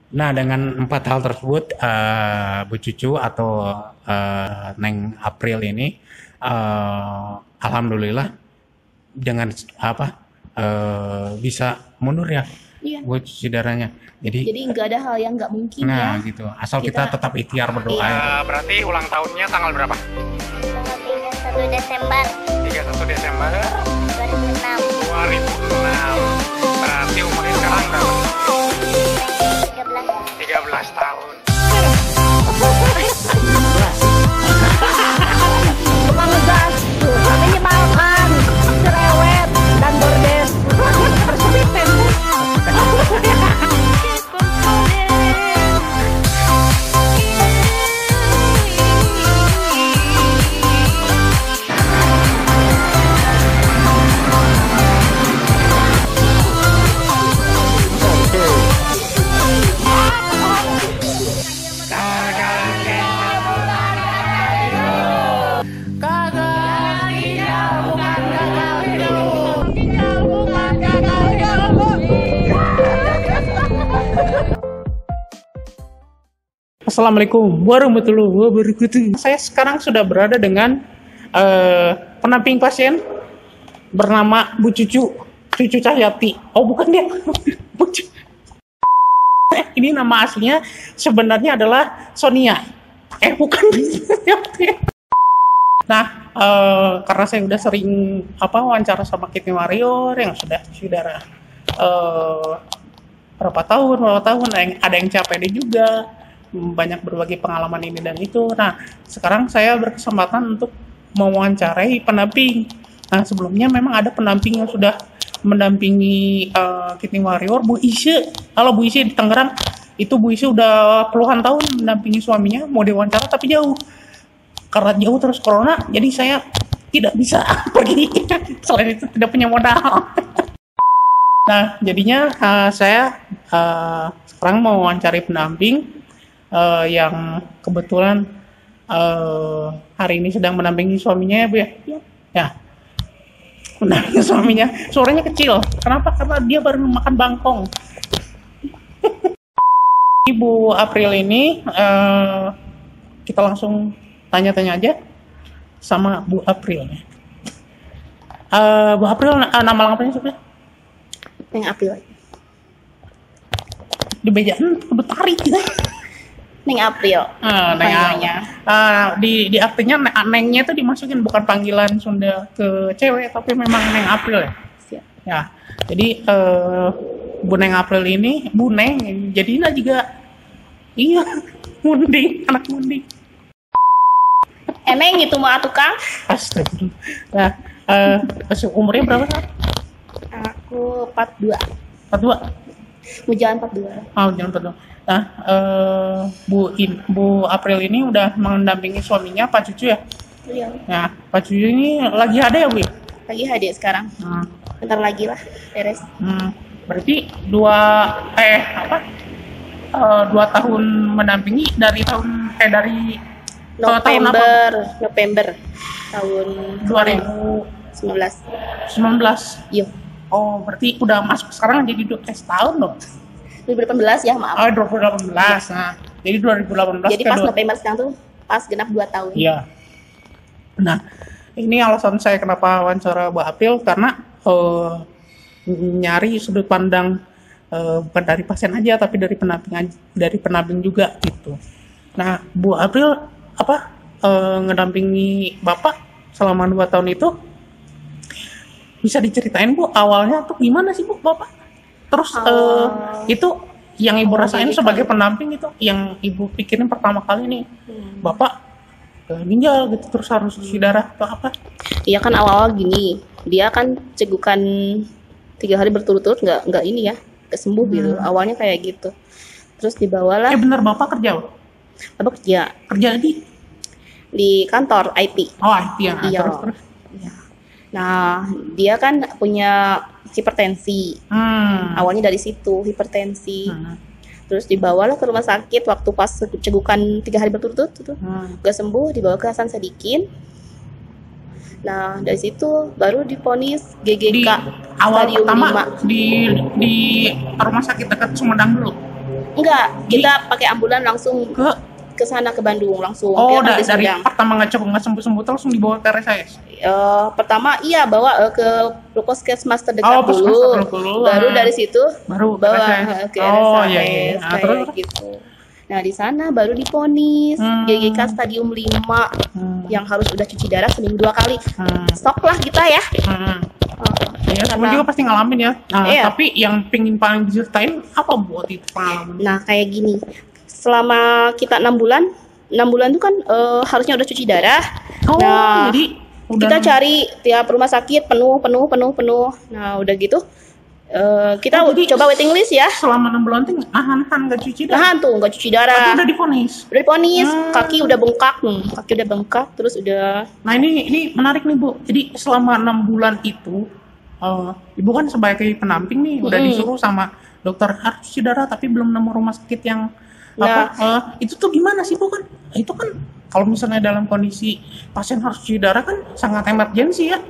Nah, dengan empat hal tersebut, Bu Cucu atau Neng April ini, alhamdulillah dengan apa bisa mundur ya, Iya. Bu cuci darahnya. Jadi, Jadi nggak ada hal yang nggak mungkin ya. nah gitu. Asal kita Kita tetap ikhtiar berdoa. iya. Ya. Berarti ulang tahunnya tanggal berapa? Tanggal 31 Desember 31 Desember 2006. 2006. Berarti umurnya sekarang berapa? 13. 13 tahun. Bukan ngegas, tapi nyebalkan, cerewet, dan gordes. Persepit tembus. Assalamualaikum warahmatullahi wabarakatuh. Saya sekarang sudah berada dengan pendamping pasien bernama Bu Cucu, Cucu Cahyati. Oh bukan dia, Bu Cucu. Ini nama aslinya sebenarnya adalah Sonia. Bukan. Nah, karena saya udah sering wawancara sama Kidney Warrior yang sudah berapa tahun, ada yang capek juga, banyak berbagi pengalaman ini dan itu. Nah, sekarang saya berkesempatan untuk mewawancarai pendamping. Nah, sebelumnya memang ada pendamping yang sudah mendampingi Kidney Warrior, Bu Isye. Kalau Bu Isye di Tangerang, itu Bu Isye udah puluhan tahun mendampingi suaminya, mau diwawancara tapi jauh. Karena jauh terus corona, jadi saya tidak bisa pergi. Selain itu tidak punya modal. Nah, jadinya saya sekarang mau wawancari pendamping yang kebetulan hari ini sedang mendampingi suaminya ya Bu ya? Ya, mendampingi suaminya. Suaranya kecil. Kenapa? Karena dia baru makan bangkong. Ibu April ini kita langsung tanya-tanya aja sama Bu April. Bu April, nama lengkapnya siapa? Neng April. Di bejaan Betari gitu. Neng April. Panggilannya. Di artinya nengnya itu dimasukin, bukan panggilan Sunda ke cewek, tapi memang Neng April ya. Siap. Ya. Jadi Bu Neng April ini, Bu Neng, jadinya juga iya, munding, anak munding. Eneng gitu mah tukang. Astagfirullah. Nah, umurnya berapa kan? Aku 42. 42. Mau jalan 42. Oh, jangan berdoa. Nah, Bu April ini udah mendampingi suaminya Pak Cucu ya. Iya. Nah, Pak Cucu ini lagi ada ya Bu? Lagi hadir sekarang. Bentar lagi lah beres. Berarti dua tahun mendampingi dari tahun November tahun 2019. 2019. Iya. Oh, berarti udah masuk sekarang jadi setahun dong. 2018 ya, maaf. Oh, 2018. Nah, jadi 2018. Jadi pas November sekarang tuh pas genap 2 tahun. Iya. Nah, ini alasan saya kenapa wawancara Bu April, karena nyari sudut pandang bukan dari pasien aja tapi dari pendamping juga gitu. Nah, Bu April ngedampingi Bapak selama 2 tahun itu, bisa diceritain Bu awalnya tuh gimana sih Bu Bapak? Terus itu yang Ibu rasain sebagai pendamping, itu yang Ibu pikirin pertama kali nih, Bapak ginjal gitu terus harus cuci darah atau apa? Iya kan awal-awal gini, dia kan cegukan 3 hari berturut-turut nggak ini ya, nggak sembuh gitu. Awalnya kayak gitu. Terus dibawalah. Bener Bapak kerja? Bapak kerja di kantor IT. Oh IT ya. Iya. Terus. Iya. Nah dia kan punya hipertensi. Awalnya dari situ hipertensi. Terus dibawalah ke rumah sakit waktu pas cegukan 3 hari berturut-turut itu gak sembuh, dibawa ke Hasan Sadikin. Nah dari situ baru divonis GGK Awal stadium pertama 5. di rumah sakit dekat Sumedang dulu. Enggak, kita pakai ambulan langsung ke sana ke Bandung langsung. Oh, Dia kan di dari Sumedang. pertama nggak sembuh-sembuh langsung dibawa ke RSIS. Pertama iya bawa ke puskesmas terdekat Oh, puskesmas dulu. terdekat dulu. Baru dari situ Baru bawa RSIS. ke Oh, RSIS iya, iya. Nah, kayak terus? gitu. Nah, di sana baru diponis GGK stadium 5 yang harus udah cuci darah seminggu 2 kali. Stok lah kita ya. Ya, semua juga pasti ngalamin ya. Nah, Iya. tapi yang pingin paling diceritain apa buat itu pengalaman? Nah, kayak gini. Selama kita 6 bulan itu kan harusnya udah cuci darah. Oh, Nah, jadi kita cari tiap rumah sakit penuh. Nah, udah gitu kita jadi coba waiting list ya. selama 6 bulan tuh nahan nggak cuci darah. Nahan tuh nggak cuci Tapi darah. udah divonis. Udah diponis, kaki udah bengkak, terus udah Nah, ini menarik nih, Bu. Jadi selama 6 bulan itu Ibu kan sebagai pendamping nih udah disuruh sama dokter harus cuci darah tapi belum nemu rumah sakit yang itu tuh gimana sih, Bu? Kan itu kan kalau misalnya dalam kondisi pasien harus cuci darah kan sangat emergensi ya.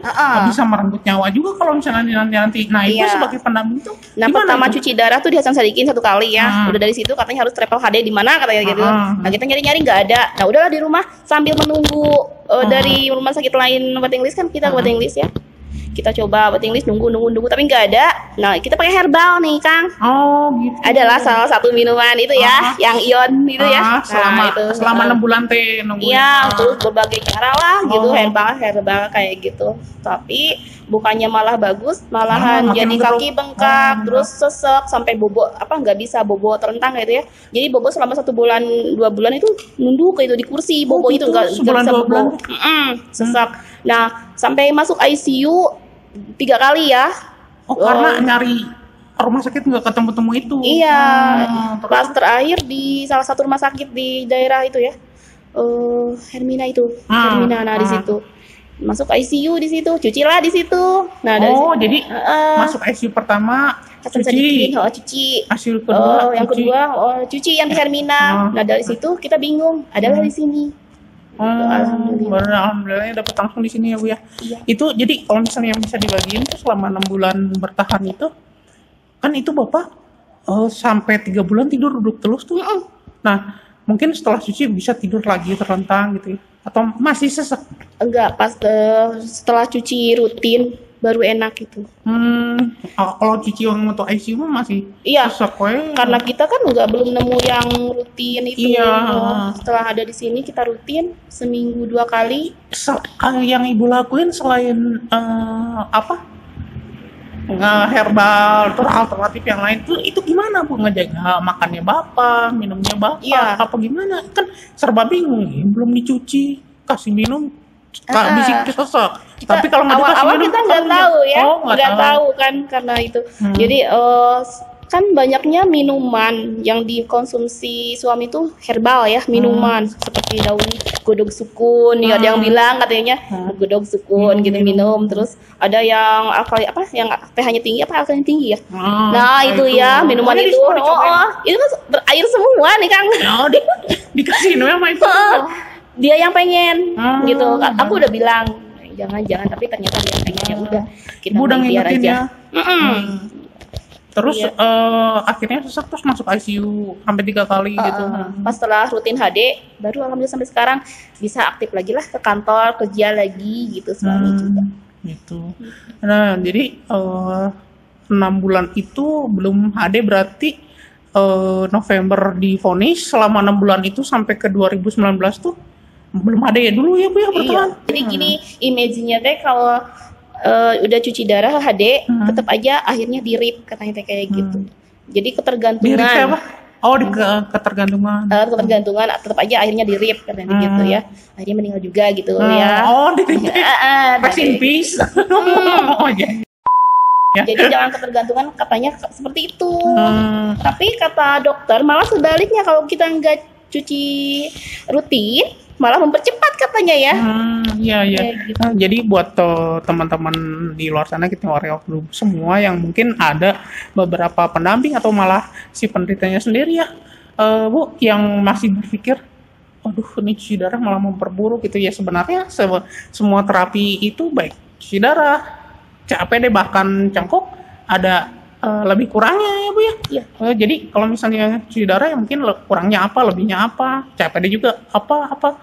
Bisa merenggut nyawa juga kalau misalnya nanti. Nah, itu Iya. sebagai pendamping tuh Nah, gimana pertama itu? cuci darah tuh di Hasan Sadikin 1 kali ya. Udah dari situ katanya harus travel HD di mana katanya gitu. Nah, kita nyari-nyari nggak ada. Nah, udahlah di rumah sambil menunggu dari rumah sakit lain waiting list kan kita waiting list ya. Kita coba waiting list nunggu tapi nggak ada. Nah, kita pakai herbal nih, Kang. Oh, gitu. Adalah salah satu minuman itu ya, yang ion itu ya. Selama 6 bulan teh nungguin. Iya, terus berbagai cara lah gitu, herbal kayak gitu. Tapi bukannya malah bagus, malahan makin jadi geruk. kaki bengkak, terus sesek sampai bobo nggak bisa bobo terentang gitu ya. Jadi bobo selama 1 bulan 2 bulan itu nunduk gitu di kursi, bobo itu gitu, nggak sebulan, bisa 2 bobo. bulan. Sesak. Nah, sampai masuk ICU 3 kali ya. Oh, karena nyari rumah sakit nggak ketemu-temu itu. Iya, terus? pas terakhir di salah satu rumah sakit di daerah itu ya, Hermina itu, Hermina. Nah, di situ masuk ICU di situ, cucilah di situ. Nah, dari situ, jadi masuk ICU pertama Hasan cuci, Sadikin, cuci. ICU kedua yang cuci. kedua cuci yang di Hermina. Nah, dari situ kita bingung, adalah di sini. Alhamdulillah dapat langsung di sini ya, Bu ya. Iya. Itu jadi kalau misalnya yang bisa dibagiin tuh selama 6 bulan bertahan itu kan itu Bapak sampai 3 bulan tidur duduk terus tuh. Nah, mungkin setelah cuci bisa tidur lagi terlentang gitu ya. Atau masih sesek? Enggak, pas setelah cuci rutin baru enak itu. Kalau cuci yang untuk ICU mah masih sesek we. Karena kita kan belum nemu yang rutin itu. Iya. Setelah ada di sini kita rutin seminggu 2 kali. Yang Ibu lakuin selain herbal atau alternatif yang lain tuh itu gimana, Bu? Ngejaga makannya Bapak, minumnya Bapak, apa gimana? Kan serba bingung, belum dicuci, kasih minum, bisa sesek. Tapi kalau nggak dikasih awal minum, kita nggak tahu ya, nggak tahu. tahu kan karena itu. Jadi kan banyaknya minuman yang dikonsumsi suami itu herbal ya, minuman seperti daun godog sukun. Ada yang bilang katanya godog sukun gitu minum. Terus ada yang yang pH-nya tinggi, alkalnya tinggi ya. Nah, itu ya minuman itu. Itu kan berair semua nih, Kang. Dikasih minum sama itu. Dia yang pengen gitu. Aku udah bilang jangan, tapi ternyata dia pengen, ya udah kita udah biar ngikutin aja. Terus akhirnya sesek terus masuk ICU sampai 3 kali gitu. Pas setelah rutin HD baru alhamdulillah sampai sekarang bisa aktif lagi lah ke kantor, kerja lagi gitu suami juga. Gitu. Nah, jadi 6 bulan itu belum HD berarti November divonis, selama 6 bulan itu sampai ke 2019 tuh belum ada ya dulu ya, Bu ya, bertahan. Jadi gini, image-nya teh kalau udah cuci darah HD tetap aja akhirnya di-rip katanya teh kayak gitu. Jadi ketergantungan. Di-rip apa? Oh, ketergantungan. Ketergantungan tetap aja akhirnya di-rip katanya gitu ya. Akhirnya meninggal juga gitu ya. Oh, di-rip. Rest in peace. Oh, ya. Jadi jangan ketergantungan katanya seperti itu. Tapi kata dokter malah sebaliknya kalau kita nggak cuci rutin malah mempercepat katanya ya. Iya. Gitu. Nah, jadi buat teman-teman di luar sana kita Warrior Group semua yang mungkin ada beberapa pendamping atau malah si penderitanya sendiri ya, Bu, yang masih berpikir, aduh ini cuci darah malah memperburuk gitu ya. Sebenarnya semua terapi itu baik cuci darah, CAPD bahkan cangkok ada lebih kurangnya ya Bu ya. Iya. Jadi kalau misalnya cuci darah ya mungkin kurangnya apa, lebihnya apa, CPD juga apa.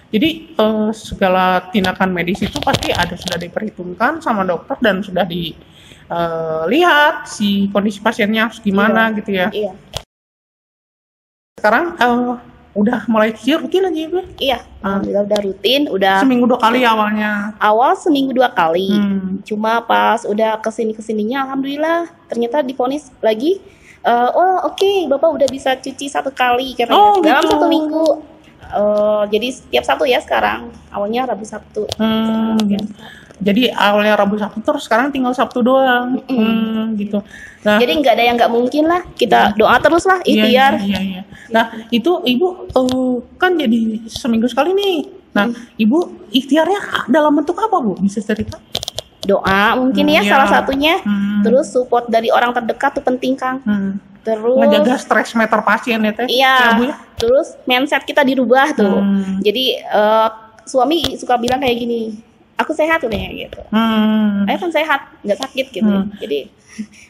Jadi segala tindakan medis itu pasti sudah diperhitungkan sama dokter dan sudah dilihat si kondisi pasiennya harus gimana gitu ya. Iya. Sekarang udah mulai rutin aja ya Bu? Iya, alhamdulillah udah rutin, udah Seminggu 2 kali awalnya. awal seminggu 2 kali. Hmm. Cuma pas udah kesininya alhamdulillah ternyata divonis lagi oke, Bapak udah bisa cuci 1 kali katanya dalam gitu. 1 minggu. Jadi setiap Sabtu ya sekarang. Awalnya Rabu Sabtu. Gitu. Jadi awalnya Rabu Sabtu terus sekarang tinggal Sabtu doang. Gitu. Nah, Jadi nggak ada yang nggak mungkin lah. Kita doa terus lah, ikhtiar. Iya. Nah, itu Ibu kan jadi seminggu sekali nih. Nah, Ibu ikhtiarnya dalam bentuk apa Bu? Bisa cerita? Doa mungkin ya Iya. salah satunya. Terus support dari orang terdekat tuh penting, Kang. Terus Ngejaga stres meter pasien ya Teh? iya. Ya, Bu ya? Terus mindset kita dirubah tuh. Jadi suami suka bilang kayak gini, aku sehat tuh gitu. Saya kan sehat, nggak sakit gitu. Jadi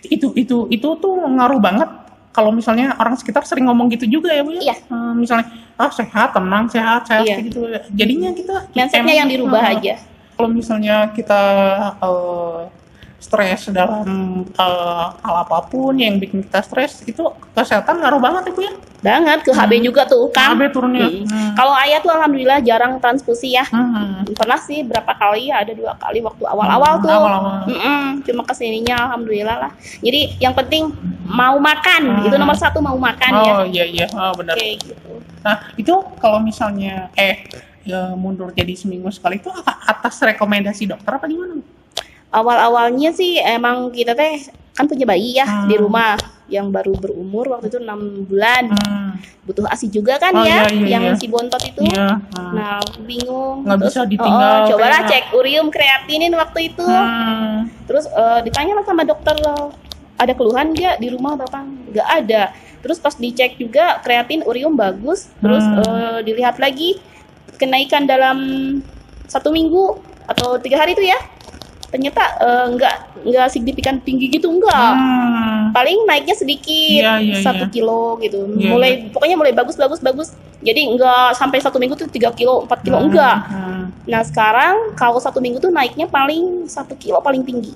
Itu tuh ngaruh banget kalau misalnya orang sekitar sering ngomong gitu juga ya Bu ya? Iya. Misalnya sehat, tenang, sehat Iya. kayak gitu. Jadinya kita mindsetnya yang dirubah aja. Kalau misalnya kita stres dalam hal apapun yang bikin kita stres, itu kesehatan ngaruh banget itu ya. Banget ke HB juga tuh kan. HB turunnya. Kalau ayah tuh alhamdulillah jarang transfusi ya. Pernah sih berapa kali ya, ada 2 kali waktu awal-awal tuh. Awal-awal. Cuma kesininya alhamdulillah lah. Jadi yang penting mau makan, itu nomor 1 mau makan ya. Oh iya, benar. Kayak gitu. Nah itu kalau misalnya mundur jadi seminggu sekali itu atas rekomendasi dokter apa gimana? Awal-awalnya sih emang kita teh kan punya bayi ya di rumah yang baru berumur waktu itu 6 bulan. Butuh ASI juga kan ya, Iya. yang si bontot itu. Iya. Nah, aku bingung. Nggak Terus, bisa ditinggal cobalah kayak- cek urium kreatinin waktu itu. Terus ditanya lah sama dokter, ada keluhan nggak di rumah Bapak? Nggak ada. Terus pas dicek juga kreatin urium bagus. Terus dilihat lagi kenaikan dalam 1 minggu atau 3 hari itu ya. Ternyata nggak signifikan tinggi gitu, enggak. Paling naiknya sedikit, Iya. 1 kilo gitu. Iya. Pokoknya mulai bagus. Jadi enggak sampai 1 minggu tuh 3 kilo, 4 kilo, enggak. Nah sekarang kalau 1 minggu tuh naiknya paling 1 kilo paling tinggi.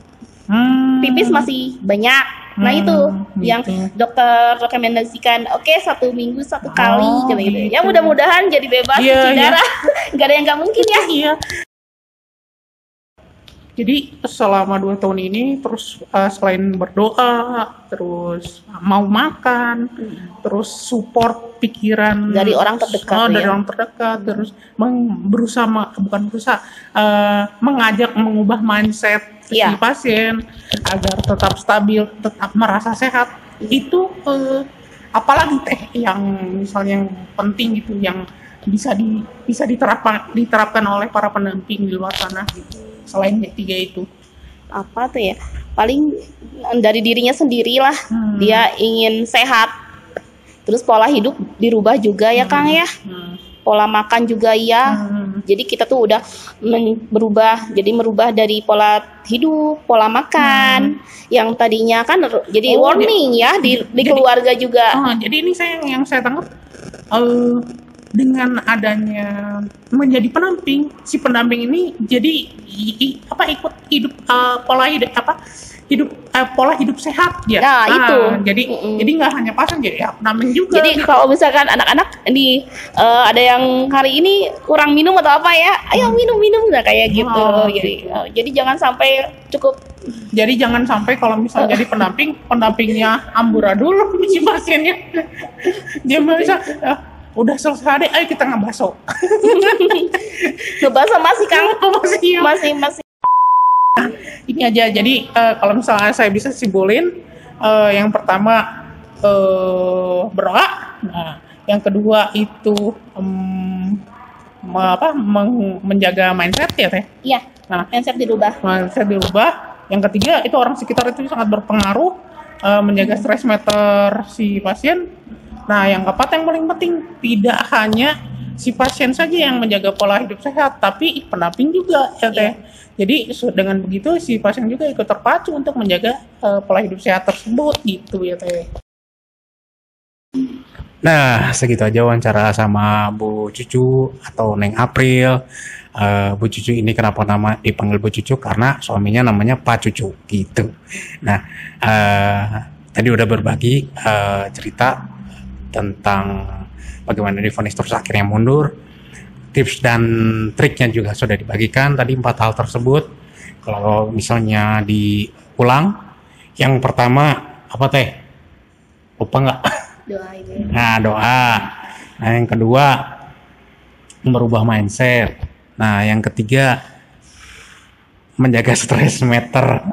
Pipis masih banyak. Nah itu yang dokter rekomendasikan. Oke, 1 minggu 1 kali gitu. Ya mudah-mudahan jadi bebas cuci darah. Nggak ada yang nggak mungkin ya. Iya. Jadi selama 2 tahun ini terus selain berdoa, terus mau makan, terus support pikiran Dari orang terdekat dari ya. orang terdekat, terus mengajak mengubah mindset si Iya. pasien agar tetap stabil, tetap merasa sehat. Itu apalagi Teh yang misalnya yang penting gitu yang bisa diterapkan oleh para pendamping di luar sana gitu. Selain 3 itu. Apa tuh ya? Paling dari dirinya sendiri lah. Dia ingin sehat. Terus pola hidup dirubah juga ya Kang ya. Pola makan juga ya. Jadi kita tuh udah merubah dari pola hidup, pola makan yang tadinya kan jadi warning ya di keluarga juga. Jadi ini yang saya tangkap dengan adanya menjadi pendamping, si pendamping ini jadi ikut hidup pola hidup sehat ya. Nah, itu. Jadi nggak hanya pasien, jadi pendamping juga. Jadi kalau misalkan anak-anak nih ada yang hari ini kurang minum atau apa ya, ayo minum nah kayak gitu. Jadi jangan sampai cukup. Jadi jangan sampai kalau misalnya jadi pendampingnya amburadul si pasiennya. Dia bisa udah selesai deh, ayo kita ngebaso. Ngebaso masih Kang. Masih. Ini aja. Jadi kalau misalnya saya bisa simpulin, yang pertama berdoa. Nah, yang kedua itu menjaga mindset ya Teh. Iya. Nah, mindset dirubah. Yang ketiga itu orang sekitar itu sangat berpengaruh menjaga stress meter si pasien. Nah, yang keempat yang paling penting tidak hanya si pasien saja yang menjaga pola hidup sehat, tapi pendamping juga ya Teh. Jadi dengan begitu si pasien juga ikut terpacu untuk menjaga pola hidup sehat tersebut gitu ya Teh. Nah, segitu aja wawancara sama Bu Cucu atau Neng April. Bu Cucu ini kenapa dipanggil Bu Cucu? Karena suaminya namanya Pak Cucu gitu. Nah, tadi udah berbagi cerita tentang bagaimana divonis terus akhirnya mundur. Tips dan triknya juga sudah dibagikan tadi 4 hal tersebut. Kalau misalnya diulang, yang pertama apa Teh? Lupa nggak? Doa itu. Nah, doa. Nah, yang kedua merubah mindset. Nah, yang ketiga menjaga stress meter.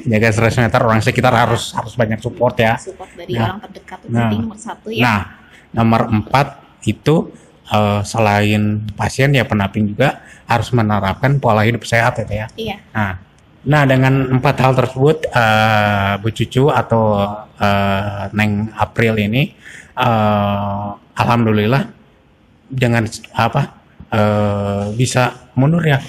Menjaga stress meter, orang sekitar harus banyak support ya. Support dari orang terdekat itu nomor 1 ya. Nah, nomor 4 itu selain pasien ya pendamping juga harus menerapkan pola hidup sehat ya. Iya. Nah, dengan 4 hal tersebut, Bu Cucu atau Neng April ini, alhamdulillah dengan bisa mundur ya,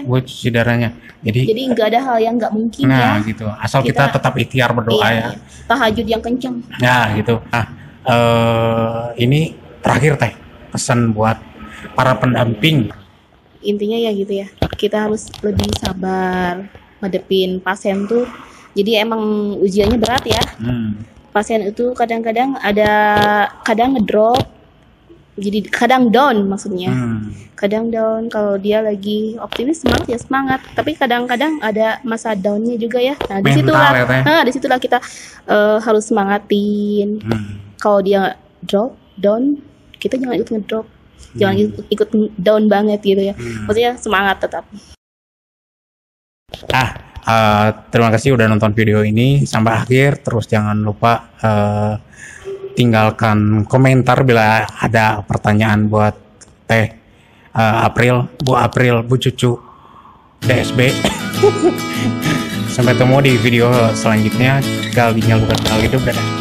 buat cuci darahnya. Jadi nggak ada hal yang nggak mungkin ya. Gitu. Asal kita tetap ikhtiar berdoa ya. Tahajud yang kencang. Nah, gitu. Nah, ini terakhir Teh, pesan buat para pendamping. Intinya ya gitu ya. Kita harus lebih sabar ngadepin pasien tuh, jadi emang ujiannya berat ya. Pasien itu kadang-kadang kadang ngedrop, jadi kadang down maksudnya. Kadang down, kalau dia lagi optimis semangat, tapi kadang-kadang ada masa downnya juga ya. Nah disitulah kita harus semangatin. Kalau dia drop down, kita jangan ikut ngedrop, jangan ikut down banget gitu ya. Maksudnya semangat tetap. Terima kasih udah nonton video ini sampai akhir. Terus jangan lupa tinggalkan komentar bila ada pertanyaan buat Teh April, Bu Cucu DSB. Sampai ketemu di video selanjutnya. Kalinya bukan hal itu, dadah.